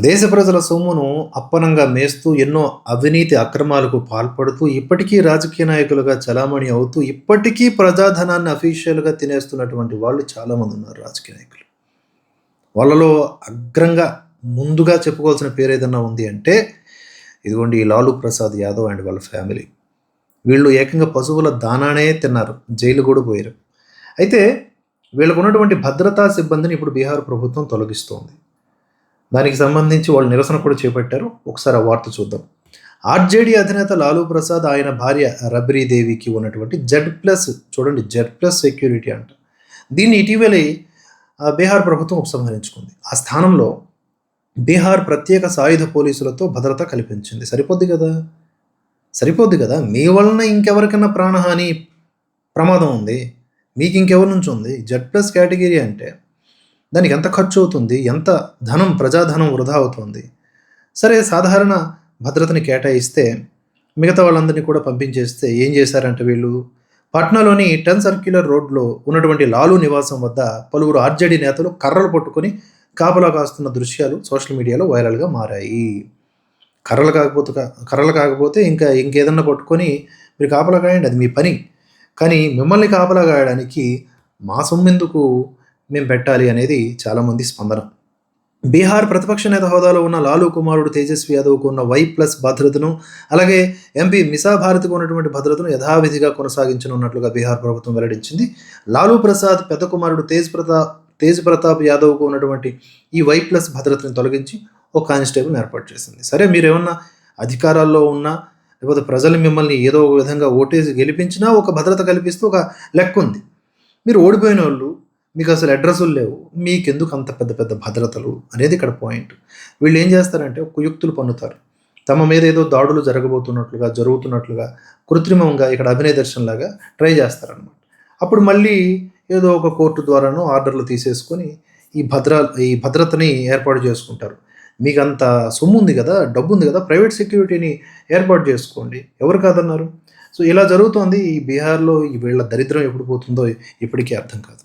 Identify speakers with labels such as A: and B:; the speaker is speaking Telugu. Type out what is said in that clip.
A: దేశ ప్రజల సొమ్మును అప్పనంగా మేస్తూ ఎన్నో అవినీతి అక్రమాలకు పాల్పడుతూ ఇప్పటికీ రాజకీయ నాయకులుగా చలామణి అవుతూ ఇప్పటికీ ప్రజాధనాన్ని అఫీషియల్‌గా తినేస్తున్నటువంటి వాళ్ళు చాలామంది ఉన్నారు రాజకీయ నాయకులు. వాళ్ళలో అగ్రంగా ముందుగా చెప్పుకోవాల్సిన పేరేదన్నా ఉంది అంటే ఇదిగోండి ఈ లాలూ ప్రసాద్ యాదవ్ అండ్ వాళ్ళ ఫ్యామిలీ. వీళ్ళు ఏకంగా పశువుల దానానే తిన్నారు. జైలు గూడా పోయారు. అయితే వీళ్ళకున్నటువంటి భద్రతా సిబ్బందిని ఇప్పుడు బీహార్ ప్రభుత్వం తొలగిస్తోంది. దానికి సంబంధించి వాళ్ళు నిరసన కూడా చేపట్టారు. ఒకసారి ఆ వార్త చూద్దాం. ఆర్‌జేడీ అధినేత లాలూ ప్రసాద్, ఆయన భార్య రబ్రీ దేవికి ఉన్నటువంటి జెడ్ ప్లస్ సెక్యూరిటీ అంట. దీన్ని ఇటీవలే బీహార్ ప్రభుత్వం ఉపసంహరించుకుంది. ఆ స్థానంలో బీహార్ ప్రత్యేక సాయుధ పోలీసులతో భద్రత కల్పించింది. సరిపోద్ది కదా! మీ వలన ఇంకెవరికన్నా ప్రాణహాని, ప్రమాదం ఉంది. మీకు ఇంకెవరి నుంచి ఉంది? జెడ్ ప్లస్ కేటగిరీ అంటే దానికి ఎంత ఖర్చవుతుంది? ఎంత ధనం, ప్రజాధనం వృధా అవుతుంది. సరే, సాధారణ భద్రతని కేటాయిస్తే మిగతా వాళ్ళందరినీ కూడా పంపించేస్తే ఏం చేశారంటే వీళ్ళు పాట్నాలోని 10 సర్క్యులర్ రోడ్‌లో ఉన్నటువంటి లాలూ నివాసం వద్ద పలువురు ఆర్‌జేడీ నేతలు కర్రలు పట్టుకొని కాపలా కాస్తున్న దృశ్యాలు సోషల్ మీడియాలో వైరల్‌గా మారాయి. కర్రలు కాకపోతే ఇంకా ఇంకేదన్నా పట్టుకొని మీరు కాపలా కాయండి, అది మీ పని. కానీ మిమ్మల్ని కాపలా కాయడానికి మా సొమ్మెందుకు మేము పెట్టాలి అనేది చాలామంది స్పందన. బీహార్ ప్రతిపక్ష నేత హోదాలో ఉన్న లాలూ కుమారుడు తేజస్వి యాదవ్‌కు ఉన్న వై+ భద్రతను, అలాగే ఎంపీ మిసా భారతికి ఉన్నటువంటి భద్రతను యథావిధిగా కొనసాగించనున్నట్లుగా బీహార్ ప్రభుత్వం వెల్లడించింది. లాలూ ప్రసాద్ పెద్ద కుమారుడు తేజ్ ప్రతాప్ యాదవ్‌కు ఉన్నటువంటి ఈ వై+ భద్రతను తొలగించి ఒక కానిస్టేబుల్‌ని ఏర్పాటు చేసింది. సరే, మీరేమన్నా అధికారాల్లో ఉన్నా, లేకపోతే ప్రజలు మిమ్మల్ని ఏదో ఒక విధంగా ఓటేసి గెలిపించినా ఒక భద్రత కల్పిస్తూ ఒక లెక్కుంది. మీరు ఓడిపోయినోళ్ళు, మీకు అసలు అడ్రస్సులు లేవు. మీకెందుకు అంత పెద్ద పెద్ద భద్రతలు అనేది ఇక్కడ పాయింట్. వీళ్ళు ఏం చేస్తారంటే కుయుక్తులు పన్నుతారు. తమ మీద ఏదో దాడులు జరుగుతున్నట్లుగా కృత్రిమంగా ఇక్కడ అభినయ దర్శన్‌లాగా ట్రై చేస్తారనమాట. అప్పుడు మళ్ళీ ఏదో ఒక కోర్టు ద్వారానో ఆర్డర్‌లు తీసేసుకొని ఈ భద్రతని ఏర్పాటు చేసుకుంటారు. మీకంత సొమ్ముంది గదా! డబ్బుంది గదా! ప్రైవేట్ సెక్యూరిటీని ఏర్పాటు చేసుకోండి. ఎవరు కాదన్నారు? సో, ఇలా జరుగుతోంది ఈ బీహార్‌లో. ఈ వీళ్ళ దరిద్రం ఎప్పుడు పోతుందో ఇప్పటికీ అర్థం కాదు.